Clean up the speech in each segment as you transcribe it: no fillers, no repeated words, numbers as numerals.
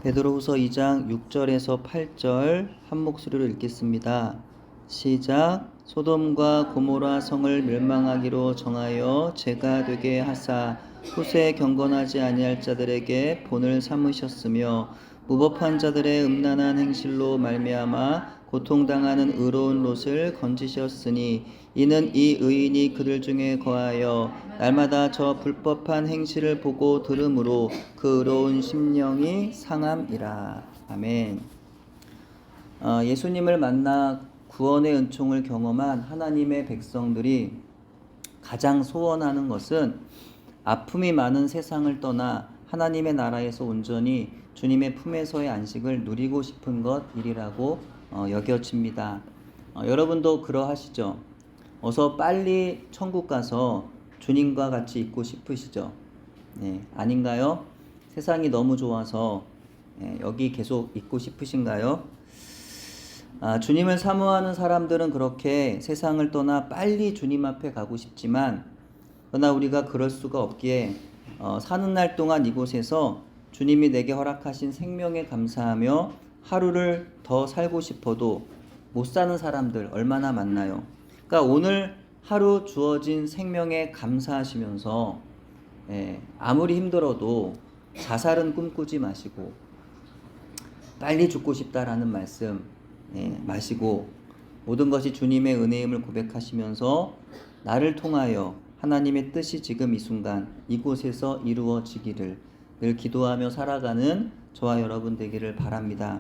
베드로후서 2장 6절에서 8절 한 목소리로 읽겠습니다. 시작. 소돔과 고모라 성을 멸망하기로 정하여 죄가 되게 하사 후세 경건하지 아니할 자들에게 본을 삼으셨으며 무법한 자들의 음란한 행실로 말미암아 고통당하는 의로운 롯을 건지셨으니 이는 이 의인이 그들 중에 거하여 날마다 저 불법한 행실을 보고 들으므로 그 의로운 심령이 상함이라. 아멘. 예수님을 만나 구원의 은총을 경험한 하나님의 백성들이 가장 소원하는 것은 아픔이 많은 세상을 떠나 하나님의 나라에서 온전히 주님의 품에서의 안식을 누리고 싶은 것이라고 여겨집니다. 여러분도 그러하시죠? 어서 빨리 천국 가서 주님과 같이 있고 싶으시죠? 네, 아닌가요? 세상이 너무 좋아서 여기 계속 있고 싶으신가요? 주님을 사모하는 사람들은 그렇게 세상을 떠나 빨리 주님 앞에 가고 싶지만 그러나 우리가 그럴 수가 없기에 사는 날 동안 이곳에서 주님이 내게 허락하신 생명에 감사하며 하루를 더 살고 싶어도 못 사는 사람들 얼마나 많나요? 그러니까 오늘 하루 주어진 생명에 감사하시면서 아무리 힘들어도 자살은 꿈꾸지 마시고 빨리 죽고 싶다라는 말씀 마시고 모든 것이 주님의 은혜임을 고백하시면서 나를 통하여 하나님의 뜻이 지금 이 순간 이곳에서 이루어지기를 늘 기도하며 살아가는 저와 여러분 되기를 바랍니다.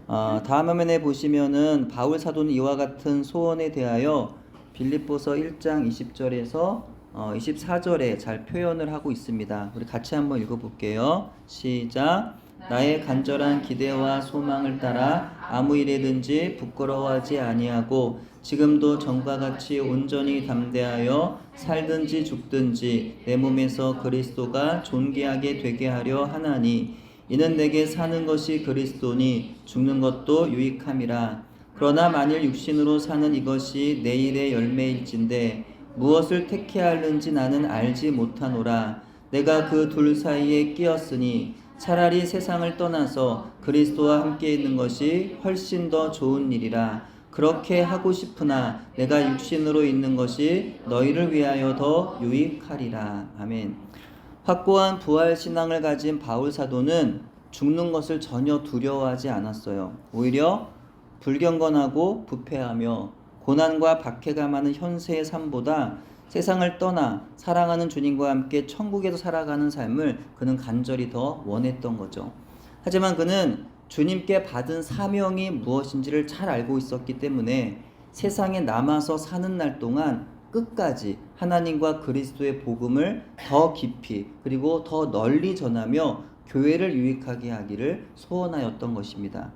다음 화면에 보시면은 바울 사도는 이와 같은 소원에 대하여 빌립보서 1장 20절에서 24절에 잘 표현을 하고 있습니다. 우리 같이 한번 읽어볼게요. 시작. 나의 간절한 기대와 소망을 따라 아무 일에든지 부끄러워하지 아니하고 지금도 전과 같이 온전히 담대하여 살든지 죽든지 내 몸에서 그리스도가 존귀하게 되게 하려 하나니 이는 내게 사는 것이 그리스도니 죽는 것도 유익함이라. 그러나 만일 육신으로 사는 이것이 내일의 열매일진데 무엇을 택해야 하는지 나는 알지 못하노라. 내가 그 둘 사이에 끼었으니 차라리 세상을 떠나서 그리스도와 함께 있는 것이 훨씬 더 좋은 일이라. 그렇게 하고 싶으나 내가 육신으로 있는 것이 너희를 위하여 더 유익하리라. 아멘. 확고한 부활 신앙을 가진 바울 사도는 죽는 것을 전혀 두려워하지 않았어요. 오히려 불경건하고 부패하며 고난과 박해가 많은 현세의 삶보다 세상을 떠나 사랑하는 주님과 함께 천국에서 살아가는 삶을 그는 간절히 더 원했던 거죠. 하지만 그는 주님께 받은 사명이 무엇인지를 잘 알고 있었기 때문에 세상에 남아서 사는 날 동안 끝까지 하나님과 그리스도의 복음을 더 깊이 그리고 더 널리 전하며 교회를 유익하게 하기를 소원하였던 것입니다.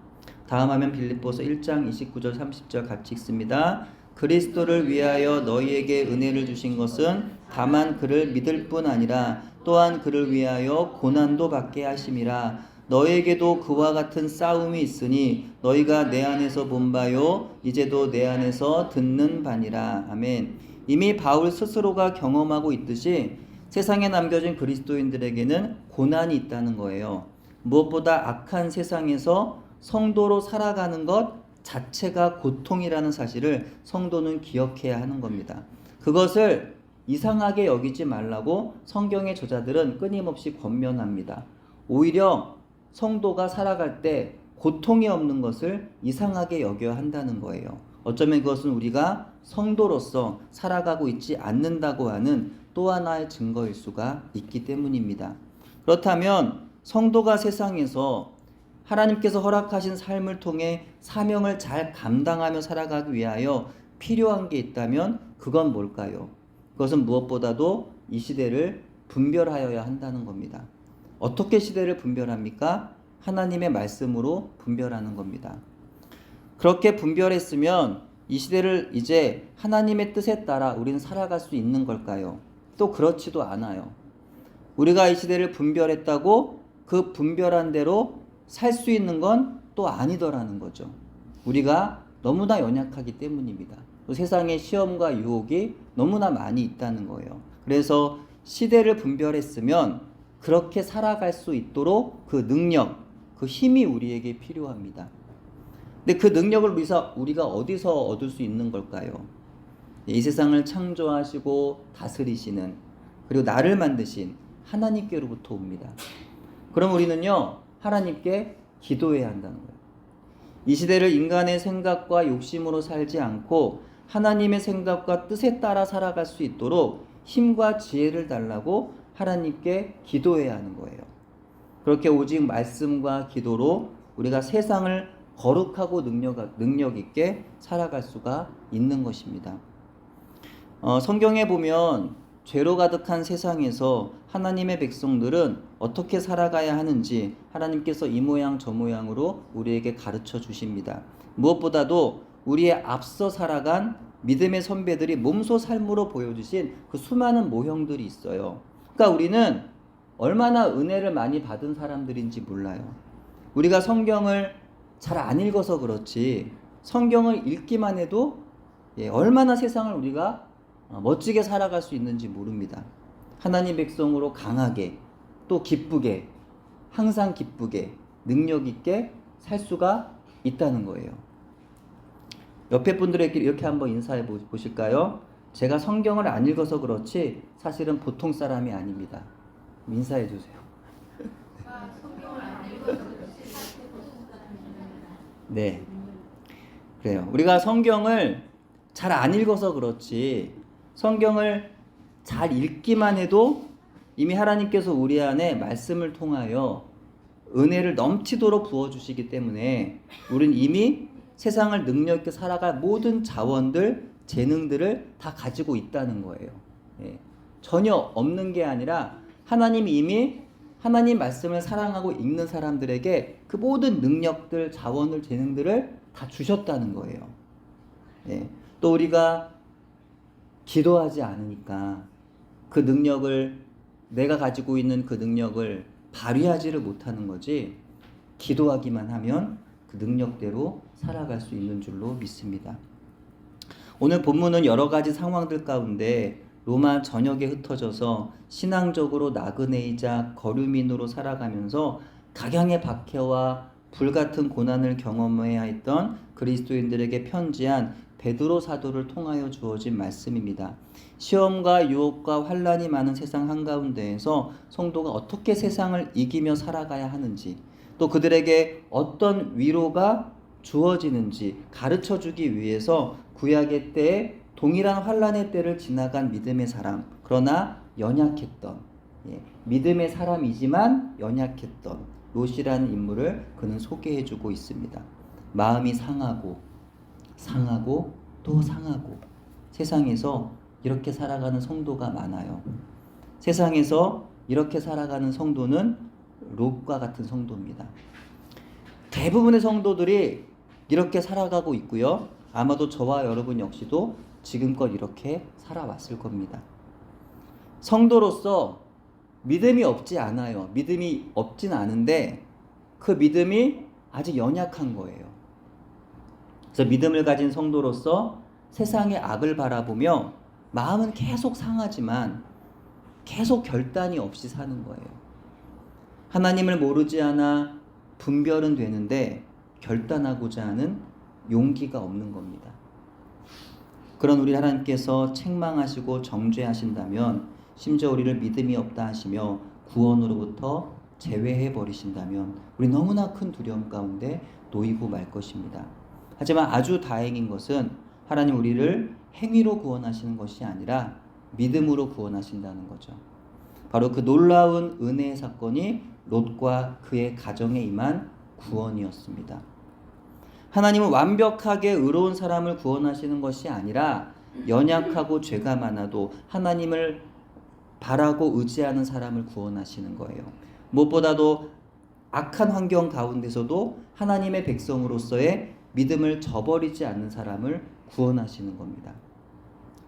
다음 화면 빌립보서 1장 29절 30절 같이 읽습니다. 그리스도를 위하여 너희에게 은혜를 주신 것은 다만 그를 믿을 뿐 아니라 또한 그를 위하여 고난도 받게 하심이라. 너희에게도 그와 같은 싸움이 있으니 너희가 내 안에서 본 바요 이제도 내 안에서 듣는 바니라. 아멘. 이미 바울 스스로가 경험하고 있듯이 세상에 남겨진 그리스도인들에게는 고난이 있다는 거예요. 무엇보다 악한 세상에서 성도로 살아가는 것 자체가 고통이라는 사실을 성도는 기억해야 하는 겁니다. 그것을 이상하게 여기지 말라고 성경의 저자들은 끊임없이 권면합니다. 오히려 성도가 살아갈 때 고통이 없는 것을 이상하게 여겨야 한다는 거예요. 어쩌면 그것은 우리가 성도로서 살아가고 있지 않는다고 하는 또 하나의 증거일 수가 있기 때문입니다. 그렇다면 성도가 세상에서 하나님께서 허락하신 삶을 통해 사명을 잘 감당하며 살아가기 위하여 필요한 게 있다면 그건 뭘까요? 그것은 무엇보다도 이 시대를 분별하여야 한다는 겁니다. 어떻게 시대를 분별합니까? 하나님의 말씀으로 분별하는 겁니다. 그렇게 분별했으면 이 시대를 이제 하나님의 뜻에 따라 우리는 살아갈 수 있는 걸까요? 또 그렇지도 않아요. 우리가 이 시대를 분별했다고 그 분별한 대로 살 수 있는 건 또 아니더라는 거죠. 우리가 너무나 연약하기 때문입니다. 또 세상의 시험과 유혹이 너무나 많이 있다는 거예요. 그래서 시대를 분별했으면 그렇게 살아갈 수 있도록 그 능력, 그 힘이 우리에게 필요합니다. 근데 그 능력을 우리가 어디서 얻을 수 있는 걸까요? 이 세상을 창조하시고 다스리시는, 그리고 나를 만드신 하나님께로부터 옵니다. 그럼 우리는요, 하나님께 기도해야 한다는 거예요. 이 시대를 인간의 생각과 욕심으로 살지 않고 하나님의 생각과 뜻에 따라 살아갈 수 있도록 힘과 지혜를 달라고 하나님께 기도해야 하는 거예요. 그렇게 오직 말씀과 기도로 우리가 세상을 거룩하고 능력 있게 살아갈 수가 있는 것입니다. 성경에 보면 죄로 가득한 세상에서 하나님의 백성들은 어떻게 살아가야 하는지 하나님께서 이 모양 저 모양으로 우리에게 가르쳐 주십니다. 무엇보다도 우리의 앞서 살아간 믿음의 선배들이 몸소 삶으로 보여주신 그 수많은 모형들이 있어요. 그러니까 우리는 얼마나 은혜를 많이 받은 사람들인지 몰라요. 우리가 성경을 잘 안 읽어서 그렇지 성경을 읽기만 해도 얼마나 세상을 우리가 멋지게 살아갈 수 있는지 모릅니다. 하나님 백성으로 강하게, 또 기쁘게, 항상 기쁘게, 능력 있게 살 수가 있다는 거예요. 옆에 분들에게 이렇게 한번 인사해 보실까요? 제가 성경을 안 읽어서 그렇지 사실은 보통 사람이 아닙니다. 인사해 주세요. 네, 그래요. 우리가 성경을 잘 안 읽어서 그렇지 성경을 잘 읽기만 해도 이미 하나님께서 우리 안에 말씀을 통하여 은혜를 넘치도록 부어주시기 때문에 우리는 이미 세상을 능력 있게 살아갈 모든 자원들, 재능들을 다 가지고 있다는 거예요. 전혀 없는 게 아니라 하나님이 이미 하나님 말씀을 사랑하고 읽는 사람들에게 그 모든 능력들, 자원을, 재능들을 다 주셨다는 거예요. 또 우리가 기도하지 않으니까 그 능력을, 내가 가지고 있는 그 능력을 발휘하지를 못하는 거지, 기도하기만 하면 그 능력대로 살아갈 수 있는 줄로 믿습니다. 오늘 본문은 여러 가지 상황들 가운데 로마 전역에 흩어져서 신앙적으로 나그네이자 거류민으로 살아가면서 각양의 박해와 불같은 고난을 경험해야 했던 그리스도인들에게 편지한 베드로 사도를 통하여 주어진 말씀입니다. 시험과 유혹과 환난이 많은 세상 한가운데에서 성도가 어떻게 세상을 이기며 살아가야 하는지, 또 그들에게 어떤 위로가 주어지는지 가르쳐주기 위해서 구약의 때에 동일한 환난의 때를 지나간 믿음의 사람, 그러나 연약했던, 믿음의 사람이지만 연약했던 롯이라는 인물을 그는 소개해주고 있습니다. 마음이 상하고 또 상하고 세상에서 이렇게 살아가는 성도가 많아요. 세상에서 이렇게 살아가는 성도는 롯과 같은 성도입니다. 대부분의 성도들이 이렇게 살아가고 있고요. 아마도 저와 여러분 역시도 지금껏 이렇게 살아왔을 겁니다. 성도로서 믿음이 없지 않아요. 믿음이 없진 않은데 그 믿음이 아직 연약한 거예요. 그래서 믿음을 가진 성도로서 세상의 악을 바라보며 마음은 계속 상하지만 계속 결단이 없이 사는 거예요. 하나님을 모르지 않아 분별은 되는데 결단하고자 하는 용기가 없는 겁니다. 그런 우리 하나님께서 책망하시고 정죄하신다면, 심지어 우리를 믿음이 없다 하시며 구원으로부터 제외해 버리신다면 우리 너무나 큰 두려움 가운데 놓이고 말 것입니다. 하지만 아주 다행인 것은 하나님 우리를 행위로 구원하시는 것이 아니라 믿음으로 구원하신다는 거죠. 바로 그 놀라운 은혜의 사건이 롯과 그의 가정에 임한 구원이었습니다. 하나님은 완벽하게 의로운 사람을 구원하시는 것이 아니라 연약하고 죄가 많아도 하나님을 바라고 의지하는 사람을 구원하시는 거예요. 무엇보다도 악한 환경 가운데서도 하나님의 백성으로서의 믿음을 저버리지 않는 사람을 구원하시는 겁니다.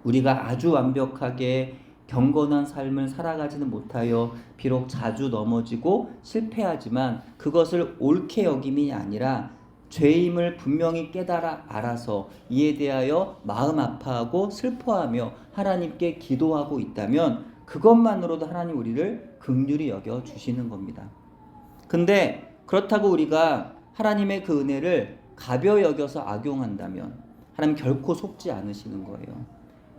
우리가 아주 완벽하게 경건한 삶을 살아가지는 못하여 비록 자주 넘어지고 실패하지만 그것을 옳게 여김이 아니라 죄임을 분명히 깨달아 알아서 이에 대하여 마음 아파하고 슬퍼하며 하나님께 기도하고 있다면 그것만으로도 하나님 우리를 긍휼히 여겨 주시는 겁니다. 근데 그렇다고 우리가 하나님의 그 은혜를 가벼이 여겨서 악용한다면 하나님 결코 속지 않으시는 거예요.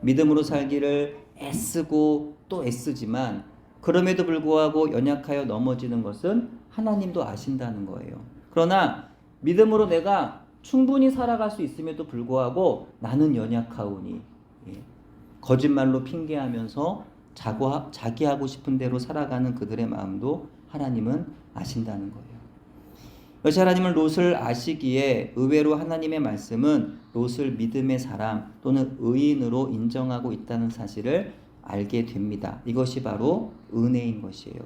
믿음으로 살기를 애쓰고 또 애쓰지만 그럼에도 불구하고 연약하여 넘어지는 것은 하나님도 아신다는 거예요. 그러나 믿음으로 내가 충분히 살아갈 수 있음에도 불구하고 나는 연약하오니, 거짓말로 핑계하면서 자기 하고 싶은 대로 살아가는 그들의 마음도 하나님은 아신다는 거예요. 그것이 하나님은 롯을 아시기에 의외로 하나님의 말씀은 롯을 믿음의 사람 또는 의인으로 인정하고 있다는 사실을 알게 됩니다. 이것이 바로 은혜인 것이에요.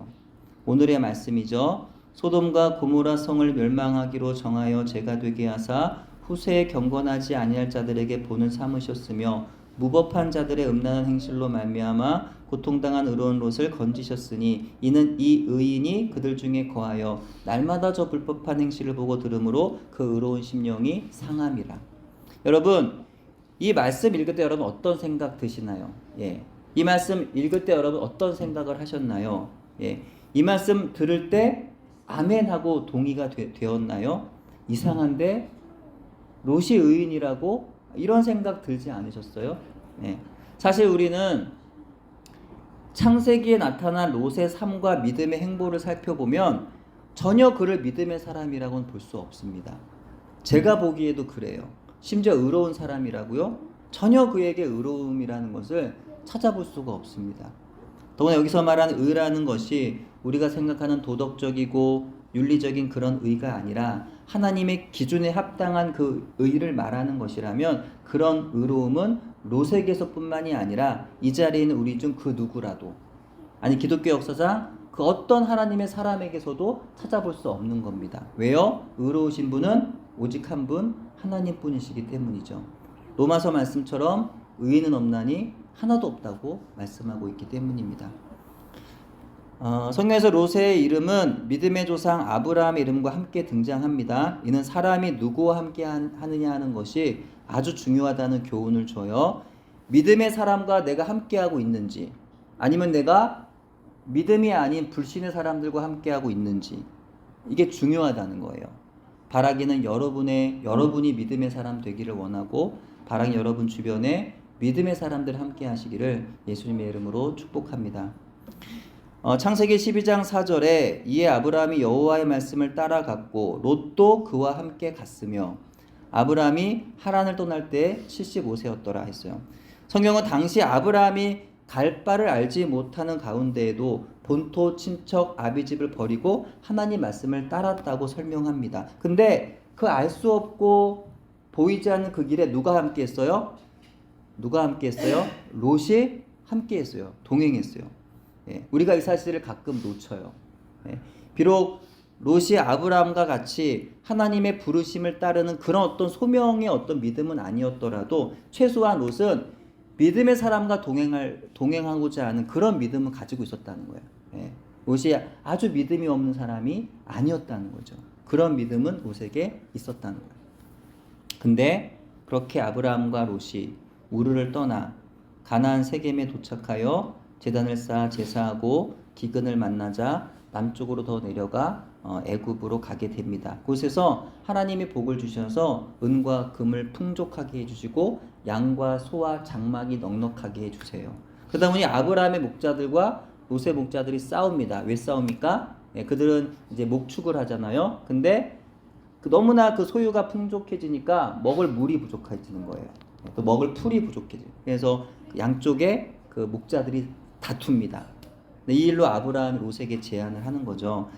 오늘의 말씀이죠. 소돔과 고모라 성을 멸망하기로 정하여 죄가 되게 하사 후세에 경건하지 아니할 자들에게 본을 삼으셨으며 무법한 자들의 음란한 행실로 말미암아 고통당한 의로운 롯을 건지셨으니 이는 이 의인이 그들 중에 거하여 날마다 저 불법한 행실을 보고 들으므로 그 의로운 심령이 상함이라. 여러분, 이 말씀 읽을 때 여러분 어떤 생각 드시나요? 이 말씀 읽을 때 여러분 어떤 생각을 하셨나요? 이 말씀 들을 때 아멘하고 동의가 되었나요? 이상한데 롯이 의인이라고 이런 생각 들지 않으셨어요? 사실 우리는 창세기에 나타난 롯의 삶과 믿음의 행보를 살펴보면 전혀 그를 믿음의 사람이라고는 볼 수 없습니다. 제가 보기에도 그래요. 심지어 의로운 사람이라고요? 전혀 그에게 의로움이라는 것을 찾아볼 수가 없습니다. 더구나 여기서 말하는 의라는 것이 우리가 생각하는 도덕적이고 윤리적인 그런 의가 아니라 하나님의 기준에 합당한 그 의를 말하는 것이라면 그런 의로움은 롯에게서뿐만이 아니라 이 자리에 있는 우리 중 그 누구라도, 아니 기독교 역사상 그 어떤 하나님의 사람에게서도 찾아볼 수 없는 겁니다. 왜요? 의로우신 분은 오직 한 분 하나님뿐이시기 때문이죠. 로마서 말씀처럼 의인은 없나니 하나도 없다고 말씀하고 있기 때문입니다. 성경에서 롯의 이름은 믿음의 조상 아브라함의 이름과 함께 등장합니다. 이는 사람이 누구와 함께 하느냐 하는 것이 아주 중요하다는 교훈을 줘요. 믿음의 사람과 내가 함께하고 있는지, 아니면 내가 믿음이 아닌 불신의 사람들과 함께하고 있는지, 이게 중요하다는 거예요. 바라기는 여러분이 믿음의 사람 되기를 원하고, 바라기 여러분 주변에 믿음의 사람들 함께 하시기를 예수님의 이름으로 축복합니다. 창세기 12장 4절에 이에 아브라함이 여호와의 말씀을 따라갔고 롯도 그와 함께 갔으며 아브라함이 하란을 떠날 때 75세였더라 했어요. 성경은 당시 아브라함이 갈 바를 알지 못하는 가운데에도 본토 친척 아비집을 버리고 하나님 말씀을 따랐다고 설명합니다. 근데 그 알 수 없고 보이지 않는 그 길에 누가 함께 했어요? 롯이 함께 했어요. 동행했어요. 우리가 이 사실을 가끔 놓쳐요. 비록 롯이 아브라함과 같이 하나님의 부르심을 따르는 그런 어떤 소명의 어떤 믿음은 아니었더라도 최소한 롯은 믿음의 사람과 동행하고자 하는 그런 믿음을 가지고 있었다는 거예요. 롯이 아주 믿음이 없는 사람이 아니었다는 거죠. 그런 믿음은 롯에게 있었다는 거예요. 근데 그렇게 아브라함과 롯이 우르를 떠나 가나안 세겜에 도착하여 제단을 쌓아 제사하고 기근을 만나자 남쪽으로 더 내려가 애굽으로 가게 됩니다. 그곳에서 하나님이 복을 주셔서 은과 금을 풍족하게 해주시고 양과 소와 장막이 넉넉하게 해주세요. 그러다 보니 아브라함의 목자들과 롯의 목자들이 싸웁니다. 왜 싸웁니까? 그들은 이제 목축을 하잖아요. 근데 너무나 그 소유가 풍족해지니까 먹을 물이 부족해지는 거예요. 또 먹을 풀이 부족해져요. 그래서 양쪽에 그 목자들이 다툽니다. 이 일로 아브라함이 롯에게 제안을 하는 거죠.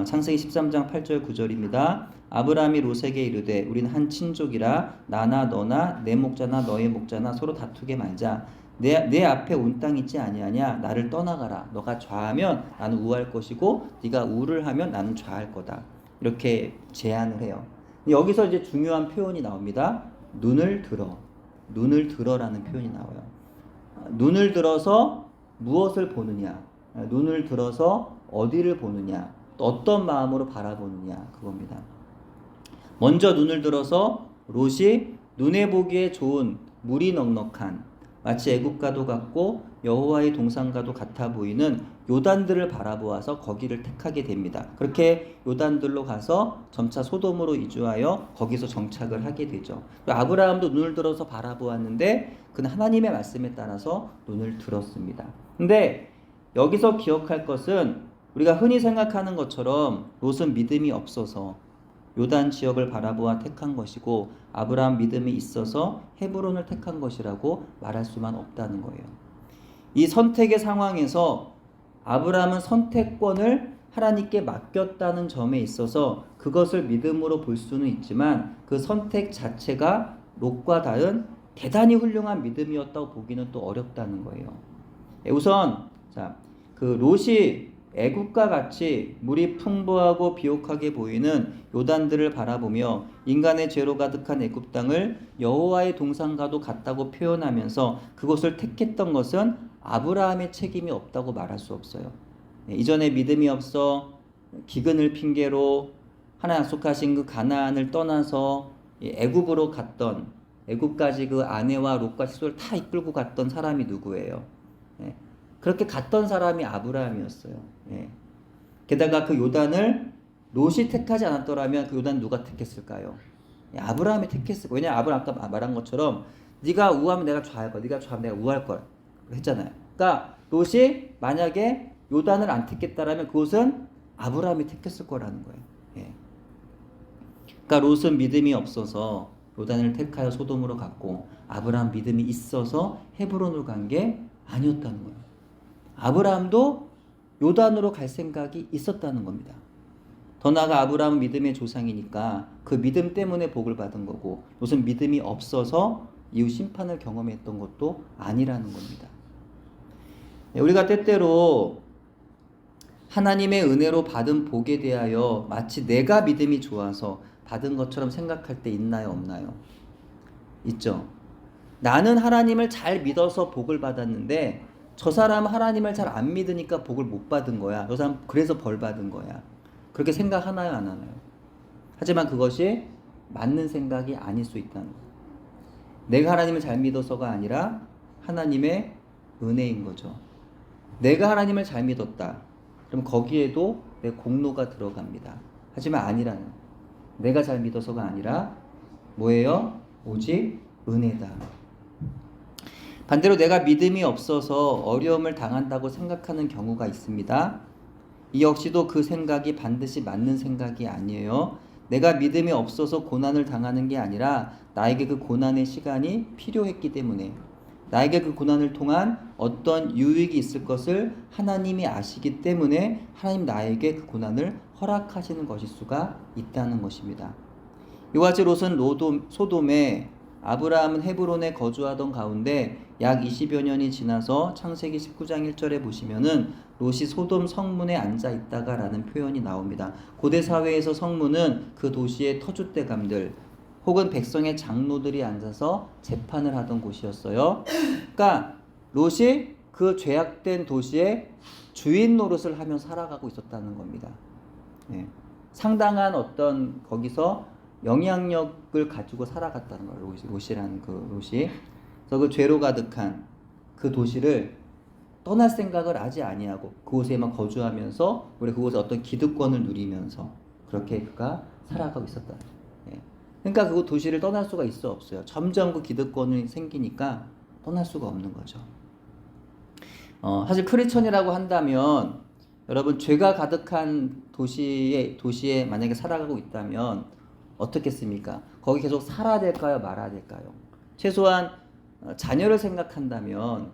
창세기 13장 8절 9절입니다. 아브라함이 롯에게 이르되 우리는 한 친족이라 나나 너나 내 목자나 너의 목자나 서로 다투게 말자. 내 앞에 온 땅 있지 아니하냐. 나를 떠나가라. 너가 좌하면 나는 우할 것이고 네가 우를 하면 나는 좌할 거다. 이렇게 제안을 해요. 여기서 이제 중요한 표현이 나옵니다. 눈을 들어라는 표현이 나와요. 눈을 들어서 무엇을 보느냐, 눈을 들어서 어디를 보느냐, 또 어떤 마음으로 바라보느냐, 그겁니다. 먼저 눈을 들어서 롯이 눈에 보기에 좋은 물이 넉넉한 마치 애굽과도 같고 여호와의 동산과도 같아 보이는 요단들을 바라보아서 거기를 택하게 됩니다. 그렇게 요단들로 가서 점차 소돔으로 이주하여 거기서 정착을 하게 되죠. 아브라함도 눈을 들어서 바라보았는데 그는 하나님의 말씀에 따라서 눈을 들었습니다. 근데 여기서 기억할 것은 우리가 흔히 생각하는 것처럼 롯은 믿음이 없어서 요단 지역을 바라보아 택한 것이고 아브라함 믿음이 있어서 헤브론을 택한 것이라고 말할 수만 없다는 거예요. 이 선택의 상황에서 아브라함은 선택권을 하나님께 맡겼다는 점에 있어서 그것을 믿음으로 볼 수는 있지만 그 선택 자체가 롯과 다른 대단히 훌륭한 믿음이었다고 보기는 또 어렵다는 거예요. 우선 그 롯이 애굽과 같이 물이 풍부하고 비옥하게 보이는 요단들을 바라보며 인간의 죄로 가득한 애굽 땅을 여호와의 동산과도 같다고 표현하면서 그곳을 택했던 것은 아브라함의 책임이 없다고 말할 수 없어요. 이전에 믿음이 없어 기근을 핑계로 하나님 약속하신 그 가나안을 떠나서 애굽으로 갔던, 애굽까지 그 아내와 롯과 식솔을 다 이끌고 갔던 사람이 누구예요? 그렇게 갔던 사람이 아브라함이었어요. 게다가 그 요단을 롯이 택하지 않았더라면 그 요단 누가 택했을까요? 아브라함이 택했을 거예요. 왜냐하면 아브라함 아까 말한 것처럼 네가 우하면 내가 좌할 거야, 네가 좌하면 내가 우할 거야 했잖아요. 그러니까 롯이 만약에 요단을 안 택했다라면 그것은 아브라함이 택했을 거라는 거예요. 그러니까 롯은 믿음이 없어서 요단을 택하여 소돔으로 갔고 아브라함 믿음이 있어서 헤브론으로 간 게 아니었다는 거예요. 아브라함도 요단으로 갈 생각이 있었다는 겁니다. 더 나아가 아브라함은 믿음의 조상이니까 그 믿음 때문에 복을 받은 거고 롯은 믿음이 없어서 이후 심판을 경험했던 것도 아니라는 겁니다. 우리가 때때로 하나님의 은혜로 받은 복에 대하여 마치 내가 믿음이 좋아서 받은 것처럼 생각할 때 있나요, 없나요? 있죠. 나는 하나님을 잘 믿어서 복을 받았는데 저 사람은 하나님을 잘 안 믿으니까 복을 못 받은 거야. 저 사람 그래서 벌 받은 거야. 그렇게 생각하나요, 안 하나요? 하지만 그것이 맞는 생각이 아닐 수 있다는 거예요. 내가 하나님을 잘 믿어서가 아니라 하나님의 은혜인 거죠. 내가 하나님을 잘 믿었다. 그럼 거기에도 내 공로가 들어갑니다. 하지만 아니라는 거예요. 내가 잘 믿어서가 아니라 뭐예요? 오직 은혜다. 반대로 내가 믿음이 없어서 어려움을 당한다고 생각하는 경우가 있습니다. 이 역시도 그 생각이 반드시 맞는 생각이 아니에요. 내가 믿음이 없어서 고난을 당하는 게 아니라 나에게 그 고난의 시간이 필요했기 때문에 나에게 그 고난을 통한 어떤 유익이 있을 것을 하나님이 아시기 때문에 하나님 나에게 그 고난을 허락하시는 것일 수가 있다는 것입니다. 이와 같이 롯은 소돔에 아브라함은 헤브론에 거주하던 가운데 약 20여 년이 지나서 창세기 19장 1절에 보시면은 롯이 소돔 성문에 앉아 있다가 라는 표현이 나옵니다. 고대 사회에서 성문은 그 도시의 터줏대감들 혹은 백성의 장로들이 앉아서 재판을 하던 곳이었어요. 그러니까 롯이 그 죄악된 도시의 주인 노릇을 하며 살아가고 있었다는 겁니다. 상당한 어떤 거기서 영향력을 가지고 살아갔다는 거예요. 롯이라는 그 롯이. 그래서 그 죄로 가득한 그 도시를 떠날 생각을 하지 아니하고 그곳에만 거주하면서 우리 그곳에 어떤 기득권을 누리면서 그렇게 그가 살아가고 있었다. 그러니까 그 도시를 떠날 수가 있어 없어요. 점점 그 기득권이 생기니까 떠날 수가 없는 거죠. 사실 크리스천이라고 한다면 여러분 죄가 가득한 도시에 만약에 살아가고 있다면 어떻겠습니까? 거기 계속 살아야 될까요? 말아야 될까요? 최소한 자녀를 생각한다면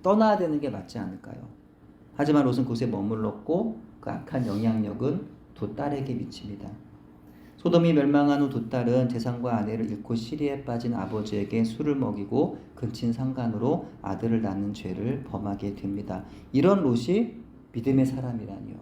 떠나야 되는 게 맞지 않을까요? 하지만 롯은 그곳에 머물렀고 그 악한 영향력은 두 딸에게 미칩니다. 소돔이 멸망한 후 두 딸은 재산과 아내를 잃고 시리에 빠진 아버지에게 술을 먹이고 근친 상간으로 아들을 낳는 죄를 범하게 됩니다. 이런 롯이 믿음의 사람이라니요.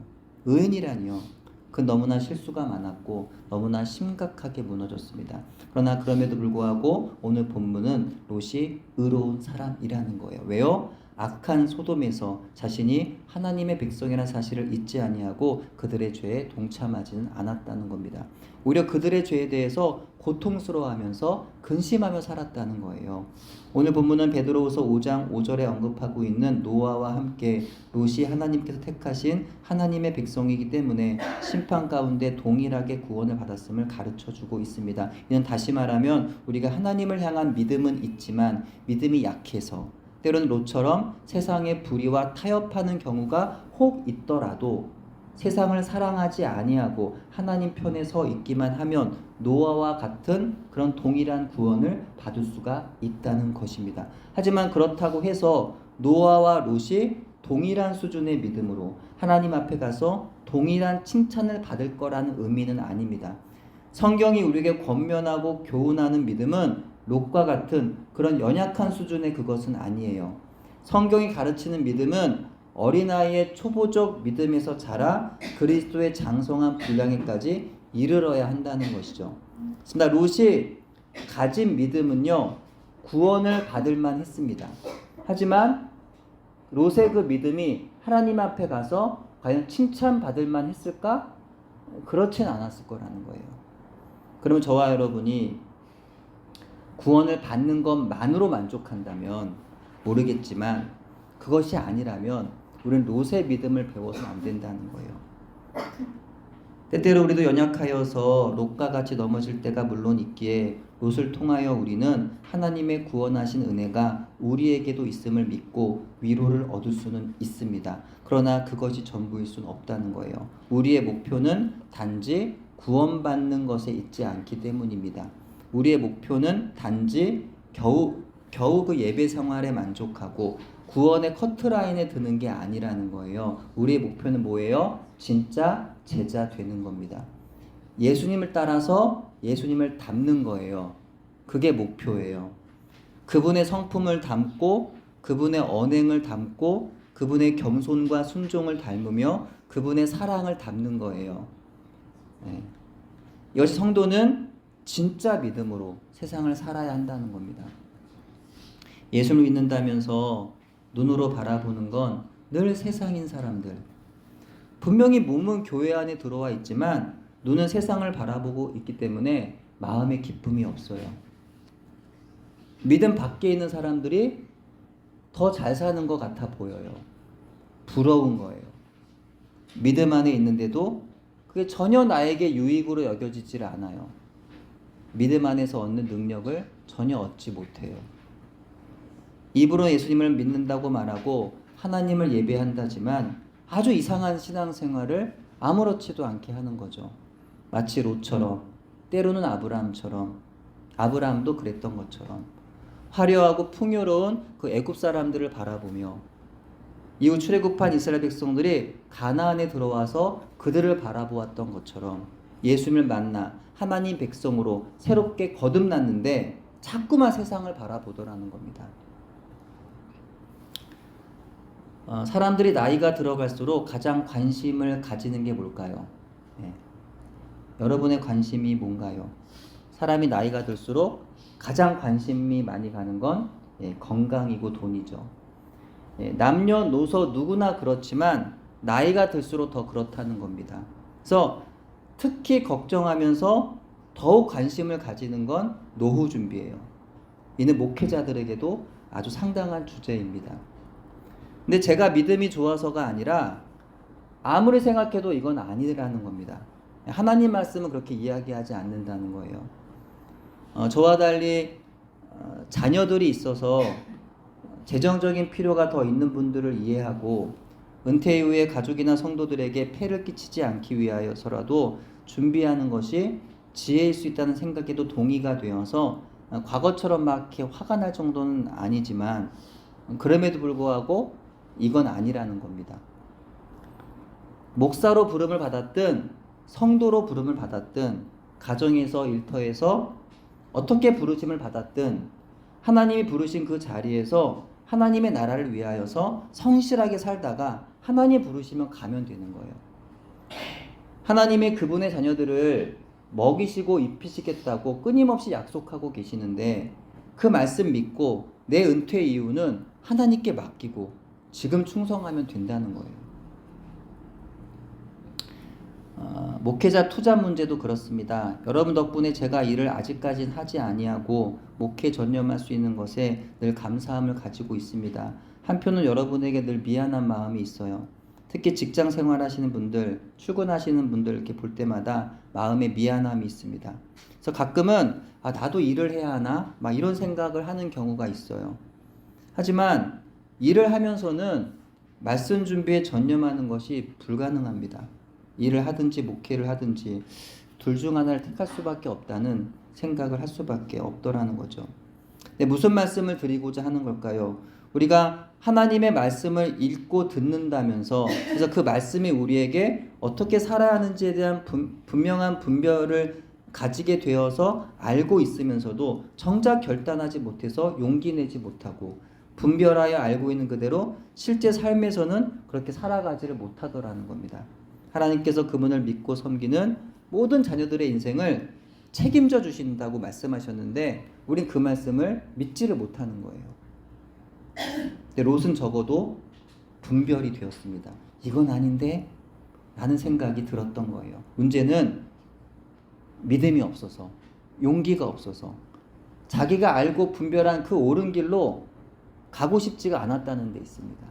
의인이라니요. 그 너무나 실수가 많았고 너무나 심각하게 무너졌습니다. 그러나 그럼에도 불구하고 오늘 본문은 롯이 의로운 사람이라는 거예요. 왜요? 악한 소돔에서 자신이 하나님의 백성이라는 사실을 잊지 아니하고 그들의 죄에 동참하지는 않았다는 겁니다. 오히려 그들의 죄에 대해서 고통스러워하면서 근심하며 살았다는 거예요. 오늘 본문은 베드로후서 5장 5절에 언급하고 있는 노아와 함께 롯이 하나님께서 택하신 하나님의 백성이기 때문에 심판 가운데 동일하게 구원을 받았음을 가르쳐주고 있습니다. 이는 다시 말하면 우리가 하나님을 향한 믿음은 있지만 믿음이 약해서 때로는 롯처럼 세상의 불의와 타협하는 경우가 혹 있더라도 세상을 사랑하지 아니하고 하나님 편에 서 있기만 하면 노아와 같은 그런 동일한 구원을 받을 수가 있다는 것입니다. 하지만 그렇다고 해서 노아와 롯이 동일한 수준의 믿음으로 하나님 앞에 가서 동일한 칭찬을 받을 거라는 의미는 아닙니다. 성경이 우리에게 권면하고 교훈하는 믿음은 롯과 같은 그런 연약한 수준의 그것은 아니에요. 성경이 가르치는 믿음은 어린아이의 초보적 믿음에서 자라 그리스도의 장성한 분량에까지 이르러야 한다는 것이죠. 그렇습니다. 롯이 가진 믿음은요, 구원을 받을 만 했습니다. 하지만 롯의 그 믿음이 하나님 앞에 가서 과연 칭찬받을 만 했을까? 그렇진 않았을 거라는 거예요. 그러면 저와 여러분이 구원을 받는 것만으로 만족한다면 모르겠지만 그것이 아니라면 우리는 롯의 믿음을 배워서는 안 된다는 거예요. 때때로 우리도 연약하여서 롯과 같이 넘어질 때가 물론 있기에 롯을 통하여 우리는 하나님의 구원하신 은혜가 우리에게도 있음을 믿고 위로를 얻을 수는 있습니다. 그러나 그것이 전부일 수는 없다는 거예요. 우리의 목표는 단지 구원받는 것에 있지 않기 때문입니다. 우리의 목표는 단지 겨우 그 예배 생활에 만족하고 구원의 커트라인에 드는 게 아니라는 거예요. 우리의 목표는 뭐예요? 진짜 제자 되는 겁니다. 예수님을 따라서 예수님을 닮는 거예요. 그게 목표예요. 그분의 성품을 닮고 그분의 언행을 닮고 그분의 겸손과 순종을 닮으며 그분의 사랑을 닮는 거예요. 네. 이것이 성도는 진짜 믿음으로 세상을 살아야 한다는 겁니다. 예수를 믿는다면서 눈으로 바라보는 건 늘 세상인 사람들. 분명히 몸은 교회 안에 들어와 있지만 눈은 세상을 바라보고 있기 때문에 마음에 기쁨이 없어요. 믿음 밖에 있는 사람들이 더 잘 사는 것 같아 보여요. 부러운 거예요. 믿음 안에 있는데도 그게 전혀 나에게 유익으로 여겨지질 않아요. 믿음 안에서 얻는 능력을 전혀 얻지 못해요. 입으로 예수님을 믿는다고 말하고 하나님을 예배한다지만 아주 이상한 신앙생활을 아무렇지도 않게 하는 거죠. 마치 롯처럼, 때로는 아브라함처럼, 아브라함도 그랬던 것처럼 화려하고 풍요로운 그 애굽 사람들을 바라보며 이후 출애굽한 이스라엘 백성들이 가나안에 들어와서 그들을 바라보았던 것처럼 예수님을 만나 하나님 백성으로 새롭게 거듭났는데 자꾸만 세상을 바라보더라는 겁니다. 사람들이 나이가 들어갈수록 가장 관심을 가지는 게 뭘까요? 네. 여러분의 관심이 뭔가요? 사람이 나이가 들수록 가장 관심이 많이 가는 건 건강이고 돈이죠. 남녀노소 누구나 그렇지만 나이가 들수록 더 그렇다는 겁니다. 그래서 특히 걱정하면서 더욱 관심을 가지는 건 노후 준비예요. 이는 목회자들에게도 아주 상당한 주제입니다. 근데 제가 믿음이 좋아서가 아니라 아무리 생각해도 이건 아니라는 겁니다. 하나님 말씀은 그렇게 이야기하지 않는다는 거예요. 저와 달리 자녀들이 있어서 재정적인 필요가 더 있는 분들을 이해하고 은퇴 이후에 가족이나 성도들에게 폐를 끼치지 않기 위하여서라도 준비하는 것이 지혜일 수 있다는 생각에도 동의가 되어서 과거처럼 막 이렇게 화가 날 정도는 아니지만 그럼에도 불구하고 이건 아니라는 겁니다. 목사로 부름을 받았든 성도로 부름을 받았든 가정에서 일터에서 어떻게 부르심을 받았든 하나님이 부르신 그 자리에서 하나님의 나라를 위하여서 성실하게 살다가 하나님 부르시면 가면 되는 거예요. 하나님의 그분의 자녀들을 먹이시고 입히시겠다고 끊임없이 약속하고 계시는데 그 말씀 믿고 내 은퇴 이후는 하나님께 맡기고 지금 충성하면 된다는 거예요. 목회자 투자 문제도 그렇습니다. 여러분 덕분에 제가 일을 아직까지는 하지 아니하고 목회에 전념할 수 있는 것에 늘 감사함을 가지고 있습니다. 한편은 여러분에게 늘 미안한 마음이 있어요. 특히 직장 생활하시는 분들, 출근하시는 분들 이렇게 볼 때마다 마음에 미안함이 있습니다. 그래서 가끔은 나도 일을 해야 하나? 막 이런 생각을 하는 경우가 있어요. 하지만 일을 하면서는 말씀 준비에 전념하는 것이 불가능합니다. 일을 하든지 목회를 하든지 둘 중 하나를 택할 수밖에 없다는 생각을 할 수밖에 없더라는 거죠. 근데 무슨 말씀을 드리고자 하는 걸까요? 우리가 하나님의 말씀을 읽고 듣는다면서 그래서 그 말씀이 우리에게 어떻게 살아야 하는지에 대한 분명한 분별을 가지게 되어서 알고 있으면서도 정작 결단하지 못해서 용기 내지 못하고 분별하여 알고 있는 그대로 실제 삶에서는 그렇게 살아가지를 못하더라는 겁니다. 하나님께서 그분을 믿고 섬기는 모든 자녀들의 인생을 책임져 주신다고 말씀하셨는데 우린 그 말씀을 믿지를 못하는 거예요. 근데 롯은 적어도 분별이 되었습니다. 이건 아닌데 라는 생각이 들었던 거예요. 문제는 믿음이 없어서, 용기가 없어서, 자기가 알고 분별한 그 옳은 길로 가고 싶지가 않았다는 데 있습니다.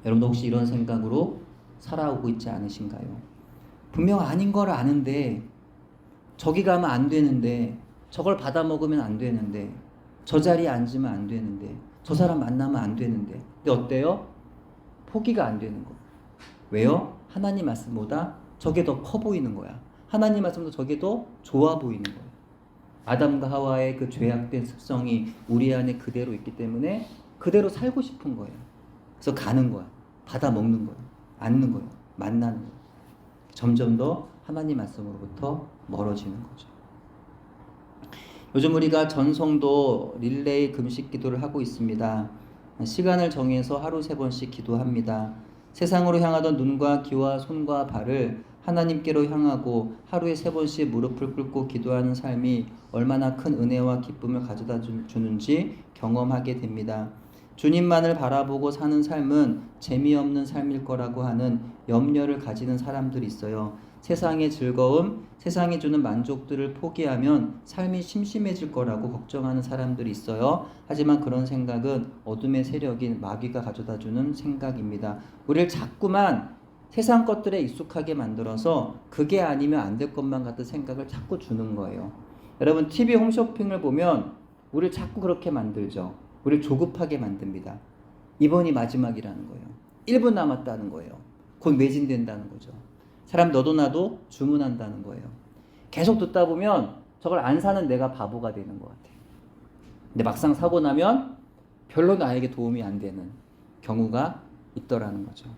여러분도 혹시 이런 생각으로 살아오고 있지 않으신가요? 분명 아닌 걸 아는데 저기 가면 안 되는데 저걸 받아 먹으면 안 되는데 저 자리에 앉으면 안 되는데 저 사람 만나면 안 되는데 근데 어때요? 포기가 안 되는 거. 왜요? 하나님 말씀보다 저게 더 커 보이는 거야. 하나님 말씀보다 저게 더 좋아 보이는 거야. 아담과 하와의 그 죄악된 습성이 우리 안에 그대로 있기 때문에 그대로 살고 싶은 거예요. 그래서 가는 거야. 받아 먹는 거야. 앉는 거예요. 만나는 거예요. 점점 더 하나님 말씀으로부터 멀어지는 거죠. 요즘 우리가 전성도 릴레이 금식 기도를 하고 있습니다. 시간을 정해서 하루 3번씩 기도합니다. 세상으로 향하던 눈과 귀와 손과 발을 하나님께로 향하고 하루에 3번씩 무릎을 꿇고 기도하는 삶이 얼마나 큰 은혜와 기쁨을 가져다 주는지 경험하게 됩니다. 주님만을 바라보고 사는 삶은 재미없는 삶일 거라고 하는 염려를 가지는 사람들이 있어요. 세상의 즐거움, 세상이 주는 만족들을 포기하면 삶이 심심해질 거라고 걱정하는 사람들이 있어요. 하지만 그런 생각은 어둠의 세력인 마귀가 가져다주는 생각입니다. 우리를 자꾸만 세상 것들에 익숙하게 만들어서 그게 아니면 안 될 것만 같은 생각을 자꾸 주는 거예요. 여러분 TV 홈쇼핑을 보면 우리를 자꾸 그렇게 만들죠. 우리를 조급하게 만듭니다. 이번이 마지막이라는 거예요. 1분 남았다는 거예요. 곧 매진된다는 거죠. 사람 너도 나도 주문한다는 거예요. 계속 듣다 보면 저걸 안 사는 내가 바보가 되는 것 같아요. 근데 막상 사고 나면 별로 나에게 도움이 안 되는 경우가 있더라는 거죠.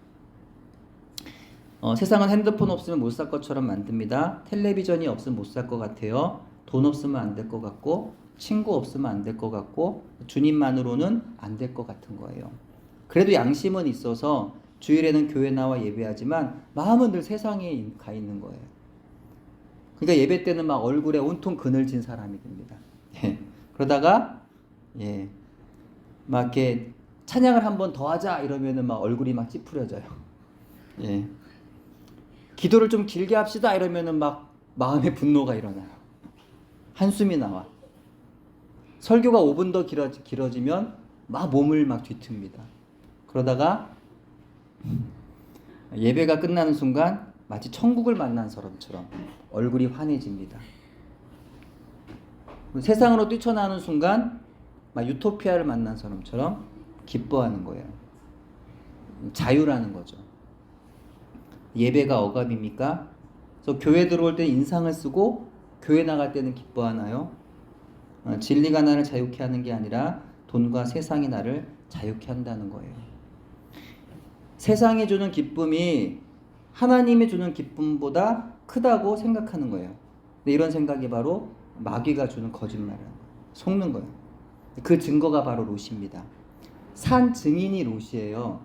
세상은 핸드폰 없으면 못 살 것처럼 만듭니다. 텔레비전이 없으면 못 살 것 같아요. 돈 없으면 안 될 것 같고 친구 없으면 안 될 것 같고 주님만으로는 안 될 것 같은 거예요. 그래도 양심은 있어서 주일에는 교회 나와 예배하지만 마음은 늘 세상에 가 있는 거예요. 그러니까 예배 때는 막 얼굴에 온통 그늘진 사람이 됩니다. 그러다가 막 이렇게 찬양을 한 번 더 하자 이러면은 막 얼굴이 막 찌푸려져요. 기도를 좀 길게 합시다 이러면은 막 마음의 분노가 일어나요. 한숨이 나와. 설교가 5분 더 길어지면 막 몸을 막 뒤틉니다. 그러다가 예배가 끝나는 순간 마치 천국을 만난 사람처럼 얼굴이 환해집니다. 세상으로 뛰쳐나오는 순간 막 유토피아를 만난 사람처럼 기뻐하는 거예요. 자유라는 거죠. 예배가 억압입니까? 그래서 교회 들어올 때 인상을 쓰고 교회 나갈 때는 기뻐하나요? 진리가 나를 자유케 하는 게 아니라 돈과 세상이 나를 자유케 한다는 거예요. 세상이 주는 기쁨이 하나님이 주는 기쁨보다 크다고 생각하는 거예요. 근데 이런 생각이 바로 마귀가 주는 거짓말이에요. 속는 거예요. 그 증거가 바로 롯입니다. 산 증인이 롯이에요.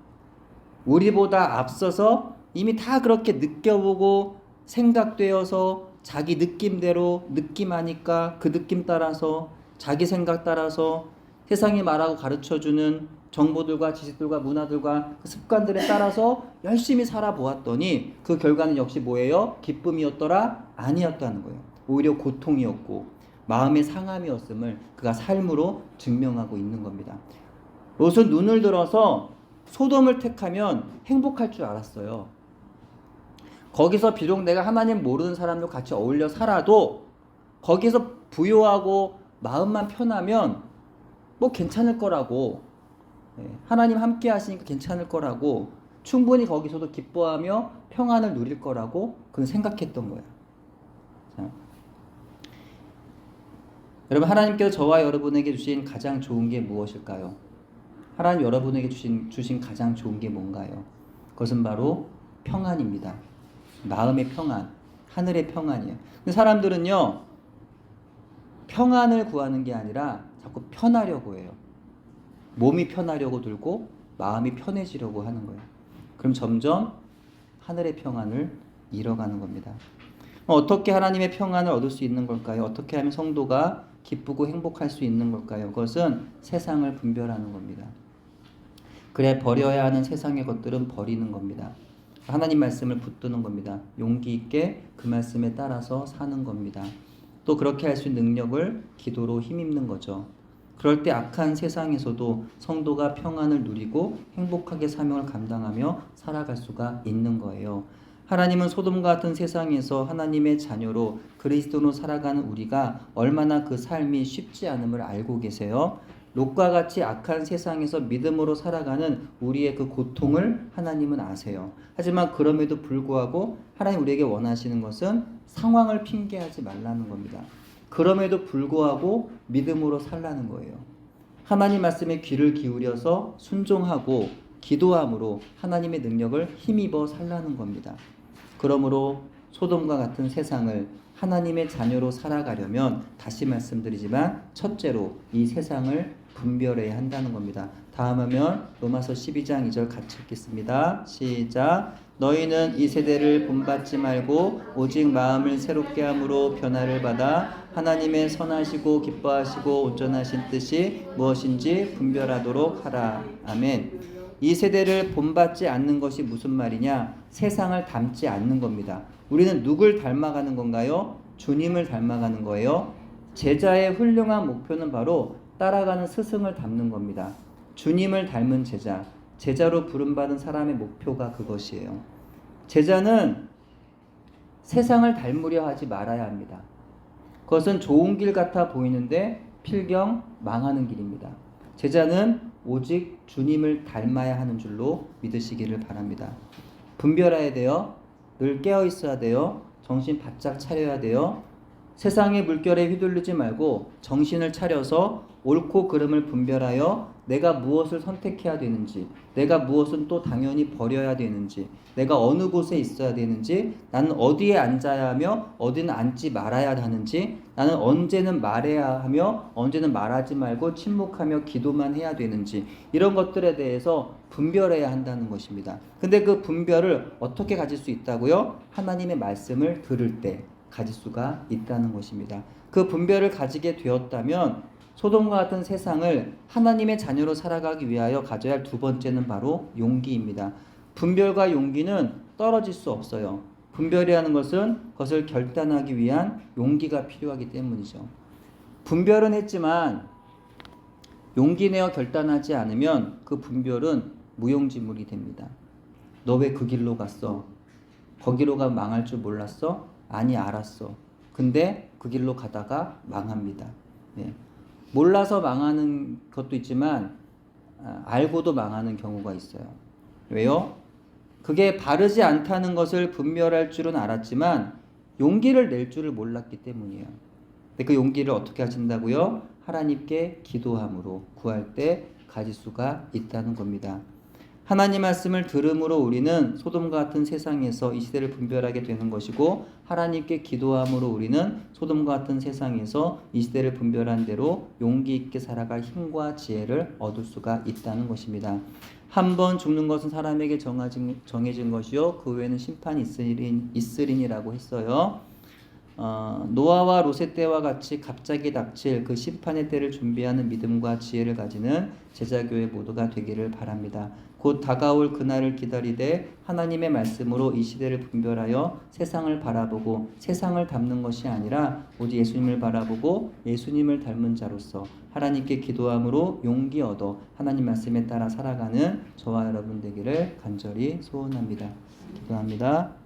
우리보다 앞서서 이미 다 그렇게 느껴보고 생각되어서 자기 느낌대로 느낌하니까 그 느낌 따라서 자기 생각 따라서 세상이 말하고 가르쳐주는 정보들과 지식들과 문화들과 그 습관들에 따라서 열심히 살아보았더니 그 결과는 역시 뭐예요? 기쁨이었더라? 아니었다는 거예요. 오히려 고통이었고 마음의 상함이었음을 그가 삶으로 증명하고 있는 겁니다. 롯은 눈을 들어서 소돔을 택하면 행복할 줄 알았어요. 거기서 비록 내가 하나님 모르는 사람과 같이 어울려 살아도 거기서 부요하고 마음만 편하면 뭐 괜찮을 거라고, 하나님 함께 하시니까 괜찮을 거라고, 충분히 거기서도 기뻐하며 평안을 누릴 거라고 그는 생각했던 거야. 자, 여러분, 하나님께서 저와 여러분에게 주신 가장 좋은 게 무엇일까요? 하나님 여러분에게 주신 가장 좋은 게 뭔가요? 그것은 바로 평안입니다. 마음의 평안, 하늘의 평안이에요. 근데 사람들은요, 평안을 구하는 게 아니라 자꾸 편하려고 해요. 몸이 편하려고 들고 마음이 편해지려고 하는 거예요. 그럼 점점 하늘의 평안을 잃어가는 겁니다. 어떻게 하나님의 평안을 얻을 수 있는 걸까요? 어떻게 하면 성도가 기쁘고 행복할 수 있는 걸까요? 그것은 세상을 분별하는 겁니다. 그래, 버려야 하는 세상의 것들은 버리는 겁니다. 하나님 말씀을 붙드는 겁니다. 용기 있게 그 말씀에 따라서 사는 겁니다. 또 그렇게 할 수 있는 능력을 기도로 힘입는 거죠. 그럴 때 악한 세상에서도 성도가 평안을 누리고 행복하게 사명을 감당하며 살아갈 수가 있는 거예요. 하나님은 소돔과 같은 세상에서 하나님의 자녀로 그리스도로 살아가는 우리가 얼마나 그 삶이 쉽지 않음을 알고 계세요. 롯과 같이 악한 세상에서 믿음으로 살아가는 우리의 그 고통을 하나님은 아세요. 하지만 그럼에도 불구하고 하나님 우리에게 원하시는 것은 상황을 핑계하지 말라는 겁니다. 그럼에도 불구하고 믿음으로 살라는 거예요. 하나님 말씀에 귀를 기울여서 순종하고 기도함으로 하나님의 능력을 힘입어 살라는 겁니다. 그러므로 소돔과 같은 세상을 하나님의 자녀로 살아가려면 다시 말씀드리지만 첫째로 이 세상을 분별해야 한다는 겁니다. 다음 화면 로마서 12장 2절 같이 읽겠습니다. 시작. 너희는 이 세대를 본받지 말고 오직 마음을 새롭게 함으로 변화를 받아 하나님의 선하시고 기뻐하시고 온전하신 뜻이 무엇인지 분별하도록 하라. 아멘. 이 세대를 본받지 않는 것이 무슨 말이냐? 세상을 닮지 않는 겁니다. 우리는 누굴 닮아가는 건가요? 주님을 닮아가는 거예요. 제자의 훌륭한 목표는 바로 따라가는 스승을 닮는 겁니다. 주님을 닮은 제자, 제자로 부름받은 사람의 목표가 그것이에요. 제자는 세상을 닮으려 하지 말아야 합니다. 그것은 좋은 길 같아 보이는데 필경 망하는 길입니다. 제자는 오직 주님을 닮아야 하는 줄로 믿으시기를 바랍니다. 분별해야 돼요. 늘 깨어 있어야 돼요. 정신 바짝 차려야 돼요. 세상의 물결에 휘둘리지 말고 정신을 차려서 옳고 그름을 분별하여 내가 무엇을 선택해야 되는지, 내가 무엇은 또 당연히 버려야 되는지, 내가 어느 곳에 있어야 되는지, 나는 어디에 앉아야 하며 어디는 앉지 말아야 하는지, 나는 언제는 말해야 하며 언제는 말하지 말고 침묵하며 기도만 해야 되는지, 이런 것들에 대해서 분별해야 한다는 것입니다. 근데 그 분별을 어떻게 가질 수 있다고요? 하나님의 말씀을 들을 때 가질 수가 있다는 것입니다. 그 분별을 가지게 되었다면 소돔과 같은 세상을 하나님의 자녀로 살아가기 위하여 가져야 할 두 번째는 바로 용기입니다. 분별과 용기는 떨어질 수 없어요. 분별이라는 것은 그것을 결단하기 위한 용기가 필요하기 때문이죠. 분별은 했지만 용기 내어 결단하지 않으면 그 분별은 무용지물이 됩니다. 너 왜 그 길로 갔어? 거기로 가면 망할 줄 몰랐어? 아니, 알았어. 근데 그 길로 가다가 망합니다. 네. 몰라서 망하는 것도 있지만 알고도 망하는 경우가 있어요. 왜요? 그게 바르지 않다는 것을 분별할 줄은 알았지만 용기를 낼 줄을 몰랐기 때문이에요. 근데 그 용기를 어떻게 하신다고요? 하나님께 기도함으로 구할 때 가질 수가 있다는 겁니다. 하나님 말씀을 들음으로 우리는 소돔과 같은 세상에서 이 시대를 분별하게 되는 것이고, 하나님께 기도함으로 우리는 소돔과 같은 세상에서 이 시대를 분별한 대로 용기 있게 살아갈 힘과 지혜를 얻을 수가 있다는 것입니다. 한 번 죽는 것은 사람에게 정해진 것이요 그 외에는 심판이 있으리니라고 했어요. 노아와 롯의 때와 같이 갑자기 닥칠 그 심판의 때를 준비하는 믿음과 지혜를 가지는 제자교회 모두가 되기를 바랍니다. 곧 다가올 그날을 기다리되 하나님의 말씀으로 이 시대를 분별하여 세상을 바라보고 세상을 닮는 것이 아니라 오직 예수님을 바라보고 예수님을 닮은 자로서 하나님께 기도함으로 용기 얻어 하나님 말씀에 따라 살아가는 저와 여러분 되기를 간절히 소원합니다. 기도합니다.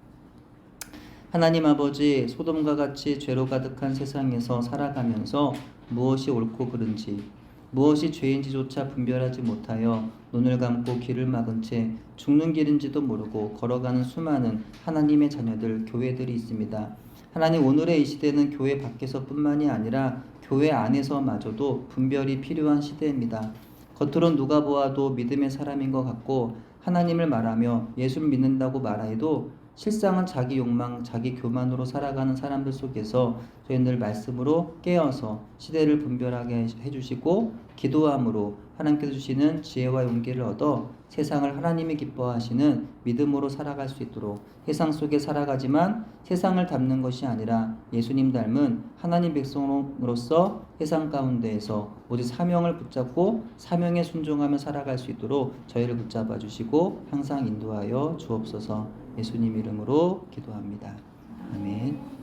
하나님 아버지, 소돔과 같이 죄로 가득한 세상에서 살아가면서 무엇이 옳고 그른지, 무엇이 죄인지조차 분별하지 못하여 눈을 감고 귀를 막은 채 죽는 길인지도 모르고 걸어가는 수많은 하나님의 자녀들, 교회들이 있습니다. 하나님, 오늘의 이 시대는 교회 밖에서뿐만이 아니라 교회 안에서마저도 분별이 필요한 시대입니다. 겉으론 누가 보아도 믿음의 사람인 것 같고 하나님을 말하며 예수를 믿는다고 말해도 실상은 자기 욕망, 자기 교만으로 살아가는 사람들 속에서 저희 늘 말씀으로 깨어서 시대를 분별하게 해주시고 기도함으로 하나님께서 주시는 지혜와 용기를 얻어 세상을 하나님이 기뻐하시는 믿음으로 살아갈 수 있도록 세상 속에 살아가지만 세상을 닮는 것이 아니라 예수님 닮은 하나님 백성으로서 세상 가운데에서 오직 사명을 붙잡고 사명에 순종하며 살아갈 수 있도록 저희를 붙잡아 주시고 항상 인도하여 주옵소서. 예수님 이름으로 기도합니다. 아멘.